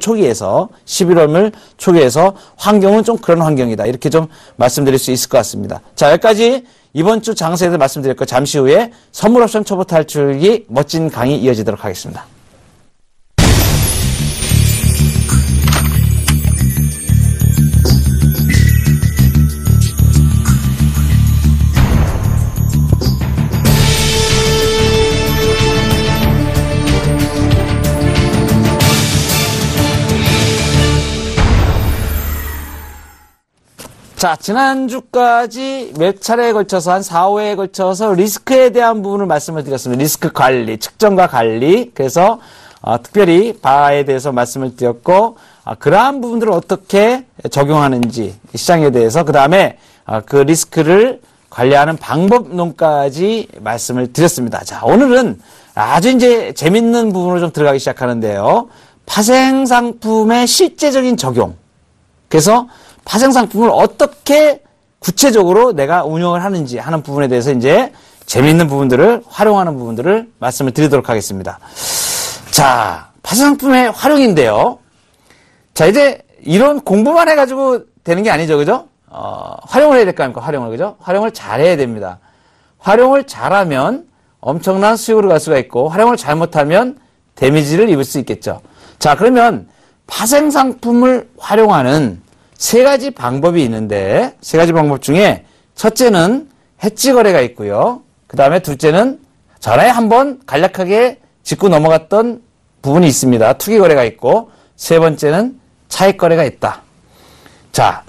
초기에서 11월 초기에서 환경은 좀 그런 환경이다. 이렇게 좀 말씀드릴 수 있을 것 같습니다. 자, 여기까지 이번 주 장세에 대해 말씀드렸고 잠시 후에 선물 옵션 초보 탈출기 멋진 강의 이어지도록 하겠습니다. 자, 지난주까지 몇 차례에 걸쳐서 한 4, 5회에 걸쳐서 리스크에 대한 부분을 말씀을 드렸습니다. 리스크 관리, 측정과 관리. 그래서 특별히 바에 대해서 말씀을 드렸고 그러한 부분들을 어떻게 적용하는지 시장에 대해서 그 다음에 그 리스크를 관리하는 방법론까지 말씀을 드렸습니다. 자, 오늘은 아주 이제 재밌는 부분으로 좀 들어가기 시작하는데요. 파생상품의 실제적인 적용. 그래서 파생상품을 어떻게 구체적으로 내가 운영을 하는지 하는 부분에 대해서 이제 재미있는 부분들을 활용하는 부분들을 말씀을 드리도록 하겠습니다. 자, 파생상품의 활용인데요. 자, 이제 이런 공부만 해가지고 되는 게 아니죠. 그죠? 활용을 해야 될 거 아닙니까? 활용을. 그죠? 활용을 잘 해야 됩니다. 활용을 잘하면 엄청난 수익으로 갈 수가 있고, 활용을 잘못하면 데미지를 입을 수 있겠죠. 자, 그러면 파생상품을 활용하는 세 가지 방법이 있는데, 세 가지 방법 중에 첫째는 해지 거래가 있고요. 그 다음에 둘째는 전에 한번 간략하게 짚고 넘어갔던 부분이 있습니다. 투기 거래가 있고, 세 번째는 차익 거래가 있다. 자,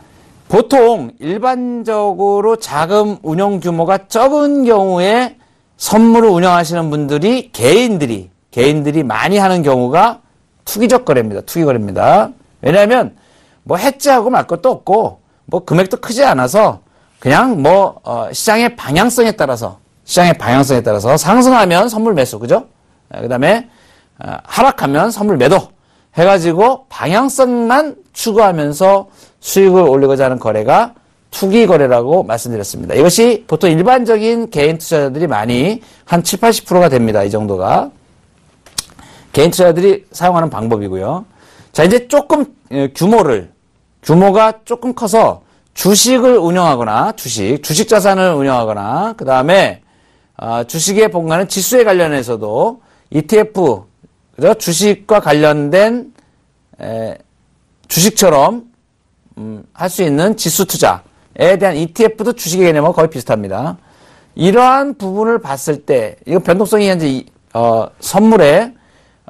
보통 일반적으로 자금 운용 규모가 적은 경우에 선물을 운영하시는 분들이 개인들이 많이 하는 경우가 투기적 거래입니다. 투기 거래입니다. 왜냐하면 뭐 해지하고 말 것도 없고 뭐 금액도 크지 않아서 그냥 뭐 시장의 방향성에 따라서 상승하면 선물 매수, 그죠? 그다음에 하락하면 선물 매도 해가지고 방향성만 추구하면서 수익을 올리고자 하는 거래가 투기 거래라고 말씀드렸습니다. 이것이 보통 일반적인 개인 투자자들이 많이 한 7, 80%가 됩니다. 이 정도가 개인 투자자들이 사용하는 방법이고요. 자, 이제 조금 규모가 조금 커서 주식을 운영하거나 주식 자산을 운영하거나 그 다음에 주식에 본가는 지수에 관련해서도 ETF, 그죠? 주식과 관련된 주식처럼 할 수 있는 지수 투자에 대한 ETF도 주식의 개념하고 거의 비슷합니다. 이러한 부분을 봤을 때 이거 변동성이 현재 선물에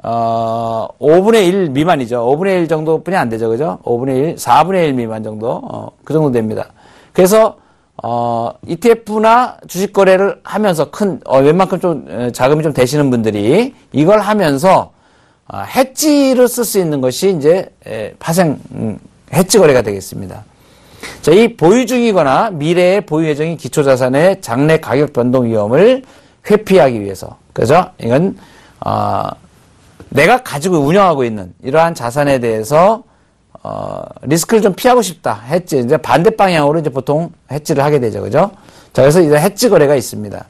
5분의 1 미만이죠. 5분의 1 정도뿐이 안 되죠. 그죠? 5분의 1, 4분의 1 미만 정도, 그 정도 됩니다. 그래서, ETF나 주식 거래를 하면서 웬만큼 좀, 자금이 좀 되시는 분들이 이걸 하면서, 해지를 쓸 수 있는 것이 이제, 해지 거래가 되겠습니다. 자, 이 보유 중이거나 미래의 보유 예정인 기초자산의 장래 가격 변동 위험을 회피하기 위해서. 그죠? 이건, 내가 가지고 운영하고 있는 이러한 자산에 대해서 리스크를 좀 피하고 싶다. 해지 이제 반대 방향으로 이제 보통 해지를 하게 되죠, 그죠? 자, 그래서 이제 해지 거래가 있습니다.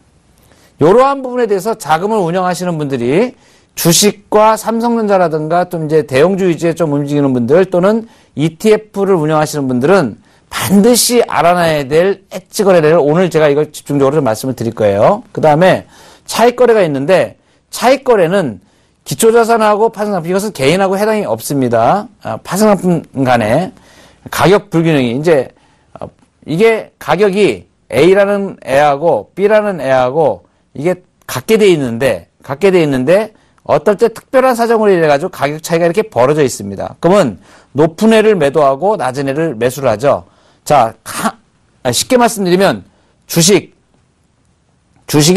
이러한 부분에 대해서 자금을 운영하시는 분들이 주식과 삼성전자라든가 좀 이제 대형주 위주에 좀 움직이는 분들 또는 ETF를 운영하시는 분들은 반드시 알아놔야 될 해지 거래를 오늘 제가 이걸 집중적으로 좀 말씀을 드릴 거예요. 그 다음에 차익 거래가 있는데 차익 거래는 기초자산하고 파생상품, 이것은 개인하고 해당이 없습니다. 파생상품 간에 가격 불균형이, 이제, 이게 가격이 A라는 애하고 B라는 애하고 이게 같게 돼 있는데, 어떨 때 특별한 사정으로 인해가지고 가격 차이가 이렇게 벌어져 있습니다. 그러면 높은 애를 매도하고 낮은 애를 매수를 하죠. 자, 쉽게 말씀드리면 주식이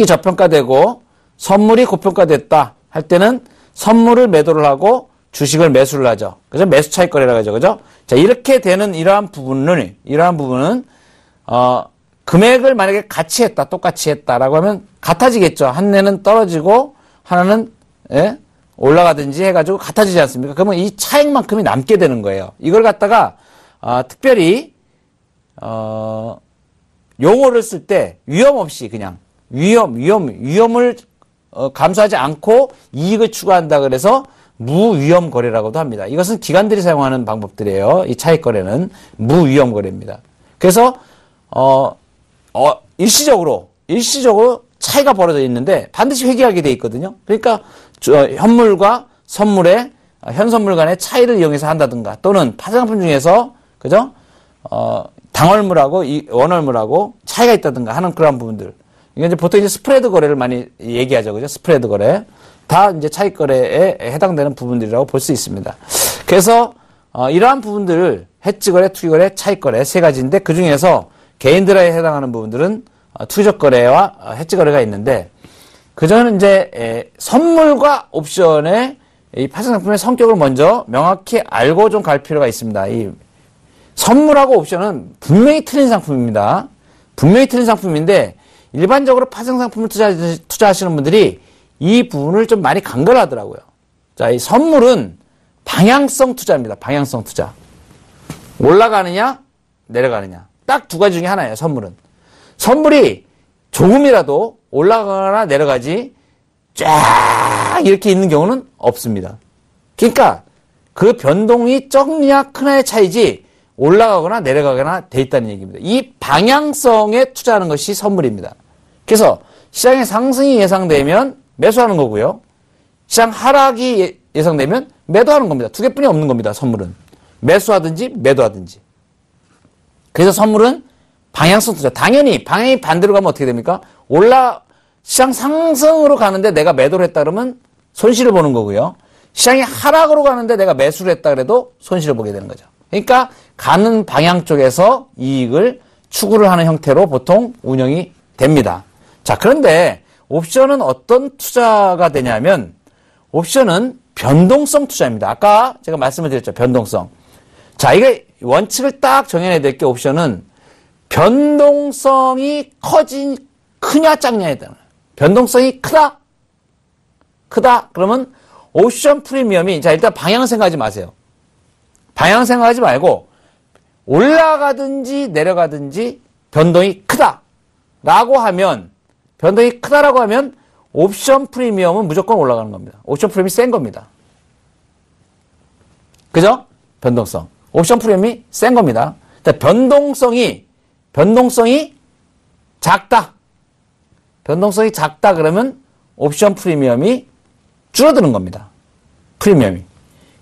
저평가되고 선물이 고평가됐다 할 때는 선물을 매도를 하고 주식을 매수를 하죠. 그래서 매수 차익 거래라고 하죠. 그죠? 자, 이렇게 되는 이러한 부분은, 금액을 만약에 똑같이 했다라고 하면 같아지겠죠. 한 애는 떨어지고 하나는, 예? 올라가든지 해가지고 같아지지 않습니까? 그러면 이 차익만큼이 남게 되는 거예요. 이걸 갖다가, 특별히, 용어를 쓸 때 위험 없이 그냥, 위험을 감수하지 않고 이익을 추구한다 그래서 무위험 거래라고도 합니다. 이것은 기관들이 사용하는 방법들이에요. 이 차익 거래는 무위험 거래입니다. 그래서 일시적으로 차이가 벌어져 있는데 반드시 회귀하게 돼 있거든요. 그러니까 현물과 선물의 현선물 간의 차이를 이용해서 한다든가 또는 파생상품 중에서 그죠? 당월물하고 원월물하고 차이가 있다든가 하는 그런 부분들. 이게 이제 보통 이제 스프레드 거래를 많이 얘기하죠. 그죠? 스프레드 거래. 다 이제 차익 거래에 해당되는 부분들이라고 볼 수 있습니다. 그래서 이러한 부분들을 해지 거래, 투기 거래, 차익 거래 세 가지인데 그 중에서 개인들에 해당하는 부분들은 투기적 거래와 해지 거래가 있는데 그저는 이제 선물과 옵션의 이 파생상품의 성격을 먼저 명확히 알고 좀 갈 필요가 있습니다. 이 선물하고 옵션은 분명히 틀린 상품입니다. 분명히 틀린 상품인데 일반적으로 파생상품을 투자하시는 분들이 이 부분을 좀 많이 간과하더라고요. 자, 이 선물은 방향성 투자입니다. 방향성 투자. 올라가느냐, 내려가느냐. 딱 두 가지 중에 하나예요, 선물은. 선물이 조금이라도 올라가거나 내려가지 쫙 이렇게 있는 경우는 없습니다. 그러니까 그 변동이 적냐 크냐의 차이지 올라가거나 내려가거나 돼 있다는 얘기입니다. 이 방향성에 투자하는 것이 선물입니다. 그래서 시장의 상승이 예상되면 매수하는 거고요. 시장 하락이 예상되면 매도하는 겁니다. 두 개뿐이 없는 겁니다. 선물은. 매수하든지 매도하든지. 그래서 선물은 방향성 투자. 당연히 방향이 반대로 가면 어떻게 됩니까? 시장 상승으로 가는데 내가 매도를 했다 그러면 손실을 보는 거고요. 시장이 하락으로 가는데 내가 매수를 했다 그래도 손실을 보게 되는 거죠. 그러니까 가는 방향 쪽에서 이익을 추구를 하는 형태로 보통 운영이 됩니다. 자, 그런데 옵션은 어떤 투자가 되냐면 옵션은 변동성 투자입니다. 아까 제가 말씀을 드렸죠. 변동성. 자, 이게 원칙을 딱 정해야 될 게 옵션은 변동성이 크냐 작냐에 따라. 변동성이 크다? 그러면 옵션 프리미엄이 자 일단 방향 생각하지 마세요. 방향 생각하지 말고 올라가든지 내려가든지 변동이 크다라고 하면 옵션 프리미엄은 무조건 올라가는 겁니다. 옵션 프리미엄이 센 겁니다. 그죠? 변동성. 옵션 프리미엄이 센 겁니다. 변동성이 작다. 변동성이 작다 그러면 옵션 프리미엄이 줄어드는 겁니다. 프리미엄이.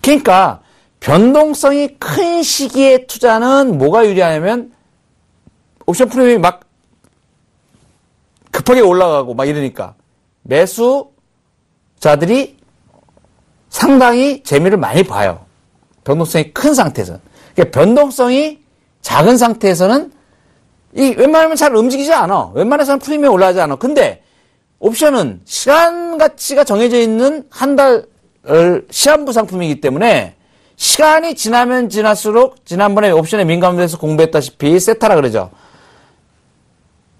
그러니까 변동성이 큰 시기에 투자는 뭐가 유리하냐면 옵션 프리미엄이 막 급하게 올라가고 막 이러니까 매수자들이 상당히 재미를 많이 봐요. 변동성이 큰 상태에서는. 그러니까 변동성이 작은 상태에서는 웬만하면 잘 움직이지 않아. 웬만해서는 프리미엄 올라가지 않아. 근데 옵션은 시간 가치가 정해져 있는 한 달 시한부 상품이기 때문에 시간이 지나면 지날수록 지난번에 옵션에 민감해서 공부했다시피 세타라 그러죠.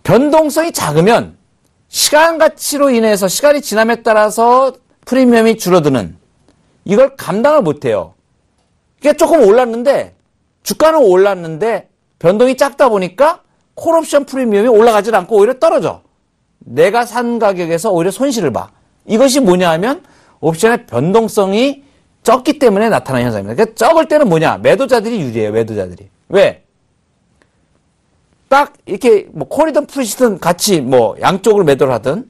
변동성이 작으면 시간 가치로 인해서 시간이 지남에 따라서 프리미엄이 줄어드는 이걸 감당을 못해요. 이게 조금 올랐는데 주가는 올랐는데 변동이 작다 보니까 콜옵션 프리미엄이 올라가질 않고 오히려 떨어져. 내가 산 가격에서 오히려 손실을 봐. 이것이 뭐냐 하면 옵션의 변동성이 적기 때문에 나타나는 현상입니다. 그러니까 적을 때는 뭐냐? 매도자들이 유리해요. 매도자들이. 왜? 딱 이렇게 뭐 콜이든 푸시든 같이 뭐 양쪽을 매도를 하든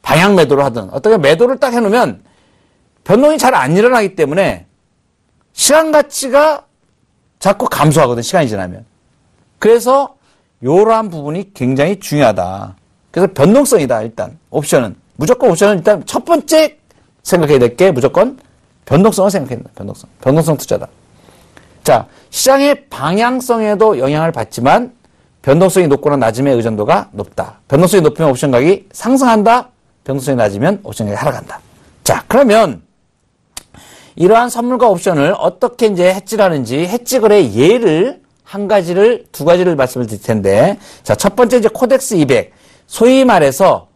방향 매도를 하든 어떻게 매도를 딱 해놓으면 변동이 잘 안 일어나기 때문에 시간 가치가 자꾸 감소하거든. 시간이 지나면. 그래서 이러한 부분이 굉장히 중요하다. 그래서 변동성이다. 일단 옵션은 무조건 옵션은 일단 첫 번째 생각해야 될 게 무조건 변동성을 생각해야 된다. 변동성 투자다. 자, 시장의 방향성에도 영향을 받지만 변동성이 높거나 낮음의 의존도가 높다. 변동성이 높으면 옵션 가격이 상승한다. 변동성이 낮으면 옵션 가격이 하락한다. 자, 그러면 이러한 선물과 옵션을 어떻게 이제 해지를 하는지 해지 거래의 예를 두 가지를 말씀을 드릴 텐데, 자, 첫 번째 이제 코덱스 200. 소위 말해서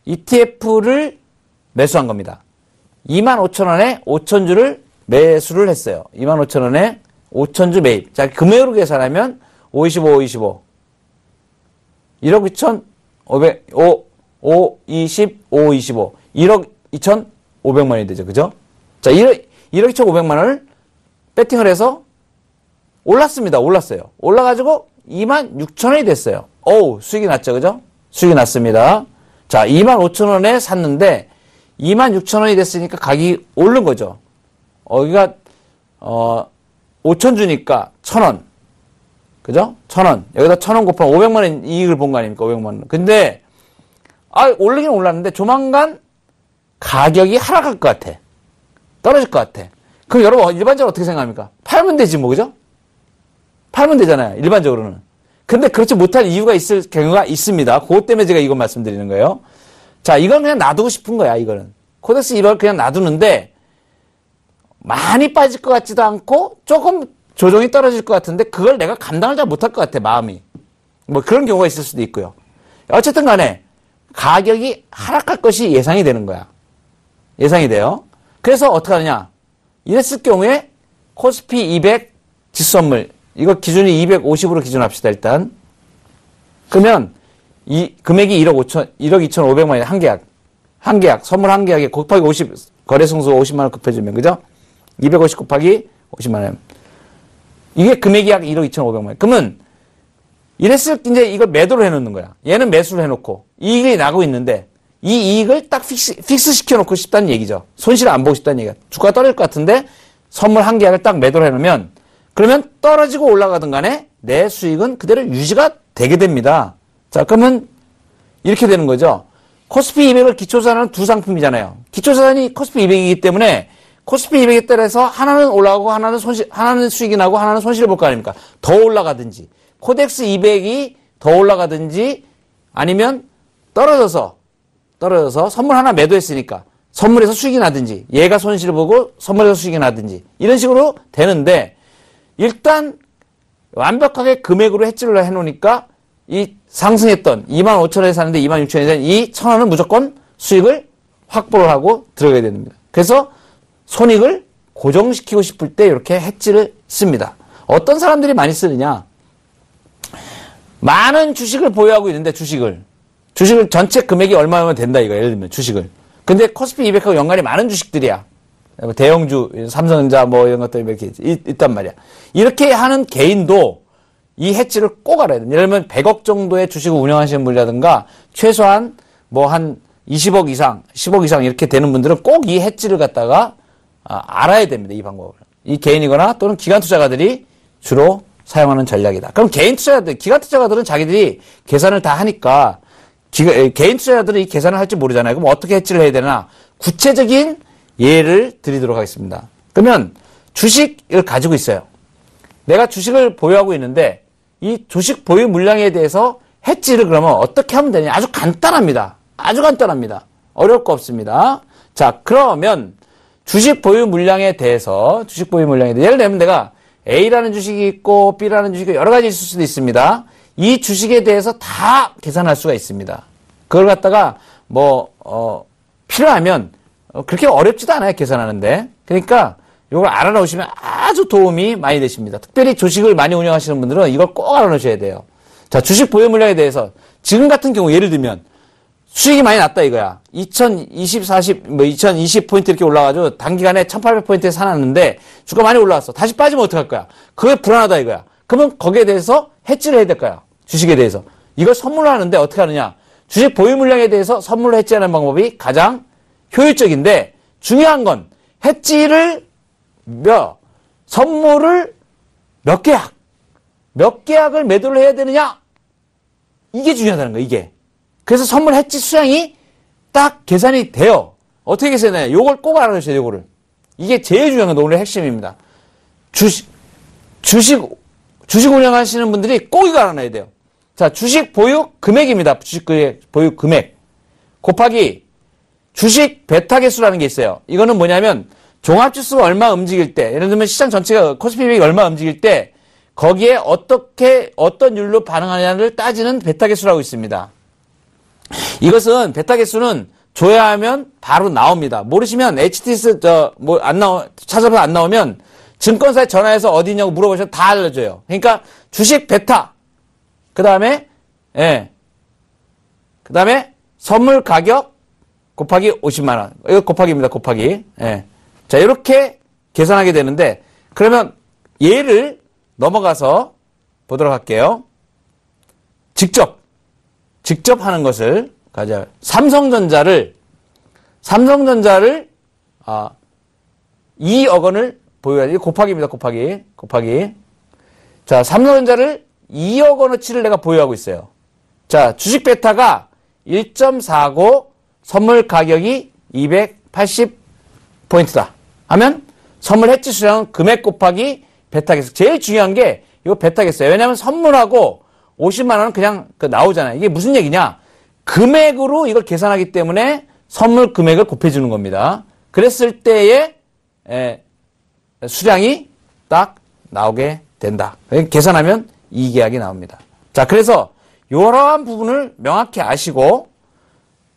ETF를 매수한 겁니다. 25,000원에 5,000주를 매수를 했어요. 25,000원에 5,000주 매입. 자, 금액으로 계산하면 525, 525. 1억 2,500, 5, 20, 5, 25. 1억 2,500만원이 되죠. 그죠? 자, 1억 2,500만 원을 배팅을 해서 올랐습니다. 올랐어요. 올라가지고 26,000원이 됐어요. 어우, 수익이 났죠. 그죠? 수익이 났습니다. 자, 25,000원에 샀는데 26,000원이 됐으니까 가격이 오른 거죠. 여기가 5,000 주니까 1,000원. 그죠? 1,000원. 여기다 1,000원 곱하면 500만 원 이익을 본 거 아닙니까? 500만 원. 근데 오르긴 올랐는데 조만간 가격이 하락할 것 같아. 떨어질 것 같아. 그럼 여러분 일반적으로 어떻게 생각합니까? 팔면 되지 뭐, 그죠? 팔면 되잖아요. 일반적으로는. 근데 그렇지 못할 이유가 있을 경우가 있습니다. 그것 때문에 제가 이거 말씀드리는 거예요. 자, 이건 그냥 놔두고 싶은 거야, 이거는. 코덱스 200을 그냥 놔두는데 많이 빠질 것 같지도 않고 조금 조정이 떨어질 것 같은데 그걸 내가 감당을 잘 못할 것 같아, 마음이. 뭐 그런 경우가 있을 수도 있고요. 어쨌든 간에 가격이 하락할 것이 예상이 되는 거야. 예상이 돼요. 그래서 어떻게 하느냐. 이랬을 경우에 코스피 200 지수선물, 이거 기준이 250으로 기준합시다, 일단. 그러면 이 금액이 1억 2,500만 원에 한 계약. 한 계약, 선물 한 계약에 곱하기 50, 거래 승수 50만 원 급해주면, 그죠? 250 곱하기 50만 원. 이게 금액이 약 1억 2,500만 원. 그러면 이랬을 때 이제 이걸 매도를 해놓는 거야. 얘는 매수를 해놓고 이익이 나고 있는데 이 이익을 딱 픽스 시켜놓고 싶다는 얘기죠. 손실을 안 보고 싶다는 얘기야. 주가가 떨어질 것 같은데 선물 한 계약을 딱 매도를 해놓으면 그러면 떨어지고 올라가든 간에 내 수익은 그대로 유지가 되게 됩니다. 자, 그러면 이렇게 되는 거죠. 코스피 200을 기초자산은 두 상품이잖아요. 기초자산이 코스피 200이기 때문에 코스피 200에 따라서 하나는 올라가고 하나는 수익이 나고 하나는 손실을 볼 거 아닙니까? 더 올라가든지 코덱스 200이 더 올라가든지 아니면 떨어져서 선물 하나 매도했으니까 선물에서 수익이 나든지 얘가 손실을 보고 선물에서 수익이 나든지 이런 식으로 되는데 일단 완벽하게 금액으로 해지를 해놓으니까 이 상승했던 25,000원에 사는데 26,000원에 사는 이 1,000원은 무조건 수익을 확보를 하고 들어가야 됩니다. 그래서 손익을 고정시키고 싶을 때 이렇게 해지를 씁니다. 어떤 사람들이 많이 쓰느냐. 많은 주식을 보유하고 있는데 주식을 전체 금액이 얼마면 된다 이거 예를 들면 주식을. 근데 코스피 200하고 연관이 많은 주식들이야. 대형주, 삼성전자 뭐 이런 것들 이렇게 있단 말이야. 이렇게 하는 개인도 이 해지를 꼭 알아야 돼. 예를 들면 100억 정도의 주식을 운영하시는 분이라든가 최소한 뭐 한 20억 이상, 10억 이상 이렇게 되는 분들은 꼭 이 해지를 갖다가 알아야 됩니다. 이 방법을. 이 개인이거나 또는 기관 투자가들이 주로 사용하는 전략이다. 그럼 개인 투자자들, 기관 투자가들은 자기들이 계산을 다 하니까 개인 투자자들은 이 계산을 할지 모르잖아요. 그럼 어떻게 해지를 해야 되나? 구체적인 예를 드리도록 하겠습니다. 그러면 주식을 가지고 있어요. 내가 주식을 보유하고 있는데 이 주식 보유 물량에 대해서 해지를 그러면 어떻게 하면 되냐? 아주 간단합니다. 아주 간단합니다. 어려울 거 없습니다. 자, 그러면 주식 보유 물량에 대해서 예를 들면 내가 A라는 주식이 있고 B라는 주식이 여러 가지 있을 수도 있습니다. 이 주식에 대해서 다 계산할 수가 있습니다. 그걸 갖다가 필요하면 그렇게 어렵지도 않아요. 계산하는데. 그러니까 이걸 알아놓으시면 아주 도움이 많이 되십니다. 특별히 주식을 많이 운영하시는 분들은 이걸 꼭 알아놓으셔야 돼요. 자, 주식 보유 물량에 대해서 지금 같은 경우 예를 들면 수익이 많이 났다 이거야. 2020, 40, 2020포인트 이렇게 올라가지고 단기간에 1800포인트에 사놨는데 주가 많이 올라왔어. 다시 빠지면 어떡할 거야? 그게 불안하다 이거야. 그러면 거기에 대해서 해지를 해야 될 거야. 주식에 대해서. 이걸 선물로 하는데 어떻게 하느냐? 주식 보유 물량에 대해서 선물로 해지하는 방법이 가장 효율적인데 중요한 건 해지를 선물을 몇 계약을 매도를 해야 되느냐? 이게 중요하다는 거야, 이게. 그래서 선물 해지 수량이 딱 계산이 돼요. 어떻게 계산해요? 요걸 꼭 알아두셔야 돼요, 요거를. 이게 제일 중요한 건 오늘 핵심입니다. 주식 운영하시는 분들이 꼭 이거 알아놔야 돼요. 자, 주식 보유 금액입니다. 주식 보유 금액. 곱하기 주식 베타 개수라는 게 있어요. 이거는 뭐냐면 종합지수가 얼마 움직일 때, 예를 들면 시장 전체가 코스피 200이 얼마 움직일 때 거기에 어떤 율로 반응하냐를 따지는 베타 개수라고 있습니다. 이것은 베타 개수는 줘야 하면 바로 나옵니다. 모르시면 HTS 찾아보면 안 나오면 증권사에 전화해서 어디 있냐고 물어보셔도 다 알려줘요. 그러니까 주식 베타 그다음에 선물 가격 곱하기 50만 원. 이거 곱하기입니다. 곱하기. 자, 이렇게 계산하게 되는데, 그러면 얘를 넘어가서 보도록 할게요. 직접 하는 것을 가져. 삼성전자를 2억 원을 보유해야 돼. 곱하기입니다. 곱하기. 자, 삼성전자를 2억 원어치를 내가 보유하고 있어요. 자, 주식 베타가 1.49, 선물 가격이 280포인트다. 하면 선물 해지 수량은 금액 곱하기 베타겠어요. 제일 중요한 게 이거 베타겠어요. 왜냐하면 선물하고 50만 원은 그냥 나오잖아요. 이게 무슨 얘기냐? 금액으로 이걸 계산하기 때문에 선물 금액을 곱해주는 겁니다. 그랬을 때의 수량이 딱 나오게 된다. 계산하면 이 계약이 나옵니다. 자, 그래서 이러한 부분을 명확히 아시고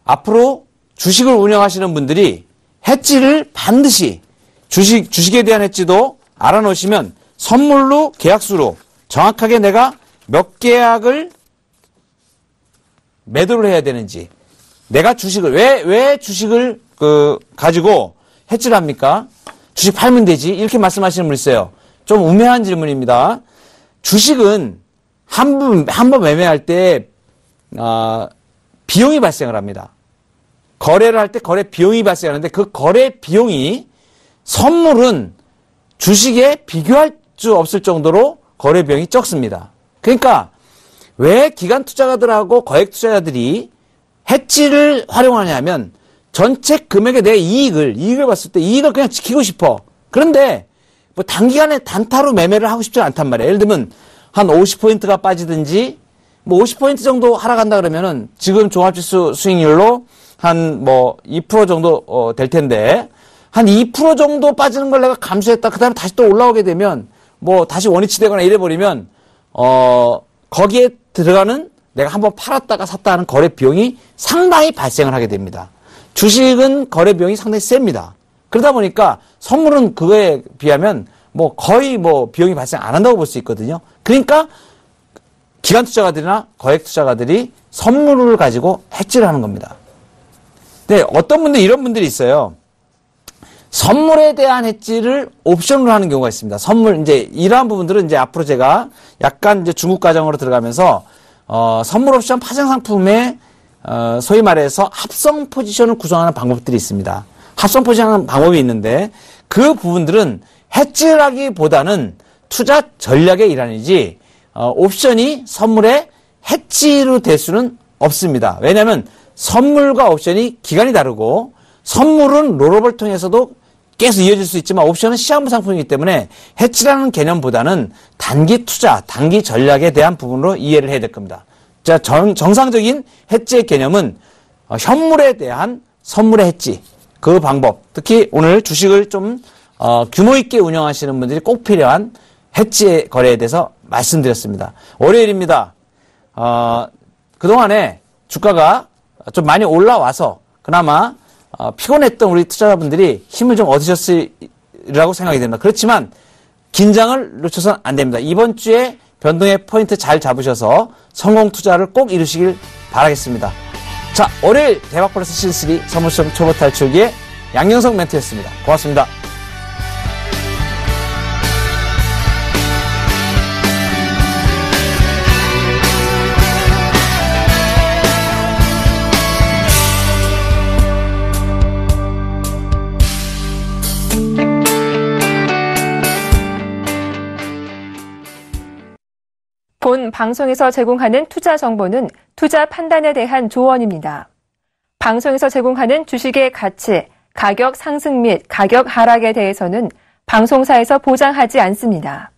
앞으로 주식을 운영하시는 분들이 해지를 반드시 주식에 대한 해지도 알아놓으시면 선물로 계약수로 정확하게 내가 몇 계약을 매도를 해야 되는지, 내가 주식을 왜 주식을 가지고 해지를 합니까? 주식 팔면 되지 이렇게 말씀하시는 분 있어요. 좀 우매한 질문입니다. 주식은 한 번 매매할 때 비용이 발생을 합니다. 거래를 할 때 거래 비용이 발생하는데 그 거래 비용이 선물은 주식에 비교할 수 없을 정도로 거래 비용이 적습니다. 그러니까 왜 기관 투자가들하고 거액 투자자들이 해지를 활용하냐면 전체 금액의 내 이익을 봤을 때 이익을 그냥 지키고 싶어. 그런데 뭐 단기간에 단타로 매매를 하고 싶지 않단 말이에요. 예를 들면 한 50포인트가 빠지든지 뭐 50포인트 정도 하락한다 그러면은 지금 종합지수 수익률로 한 뭐 2% 정도 될 텐데 한 2% 정도 빠지는 걸 내가 감수했다. 그다음에 다시 또 올라오게 되면 뭐 다시 원위치 되거나 이래 버리면 거기에 들어가는 내가 한번 팔았다가 샀다 하는 거래 비용이 상당히 발생을 하게 됩니다. 주식은 거래 비용이 상당히 셉니다. 그러다 보니까 선물은 그거에 비하면 뭐 거의 뭐 비용이 발생 안 한다고 볼 수 있거든요. 그러니까 기관 투자가들이나 거액 투자가들이 선물을 가지고 해지를 하는 겁니다. 근데 어떤 분들 이런 분들이 있어요. 선물에 대한 해지를 옵션으로 하는 경우가 있습니다. 선물 이제 이러한 부분들은 이제 앞으로 제가 약간 이제 중국 과정으로 들어가면서 선물 옵션 파생 상품의 소위 말해서 합성 포지션을 구성하는 방법들이 있습니다. 합성 포지션하는 방법이 있는데 그 부분들은 해지라기보다는 투자 전략의 일환이지 옵션이 선물의 해지로 될 수는 없습니다. 왜냐하면 선물과 옵션이 기간이 다르고 선물은 롤업을 통해서도 계속 이어질 수 있지만 옵션은 시한부 상품이기 때문에 해지라는 개념보다는 단기 투자, 단기 전략에 대한 부분으로 이해를 해야 될 겁니다. 자, 정상적인 해지의 개념은 현물에 대한 선물의 해지, 그 방법, 특히 오늘 주식을 좀 규모 있게 운영하시는 분들이 꼭 필요한 해지 거래에 대해서 말씀드렸습니다. 월요일입니다. 그동안에 주가가 좀 많이 올라와서 그나마 피곤했던 우리 투자자분들이 힘을 좀 얻으셨으리라고 생각이 됩니다. 그렇지만 긴장을 놓쳐서는 안 됩니다. 이번 주에 변동의 포인트 잘 잡으셔서 성공 투자를 꼭 이루시길 바라겠습니다. 자, 월요일 대박 플러스 시즌3 선물시험 초보 탈출기의 양영석 멘트였습니다. 고맙습니다. 본 방송에서 제공하는 투자 정보는 투자 판단에 대한 조언입니다. 방송에서 제공하는 주식의 가치, 가격 상승 및 가격 하락에 대해서는 방송사에서 보장하지 않습니다.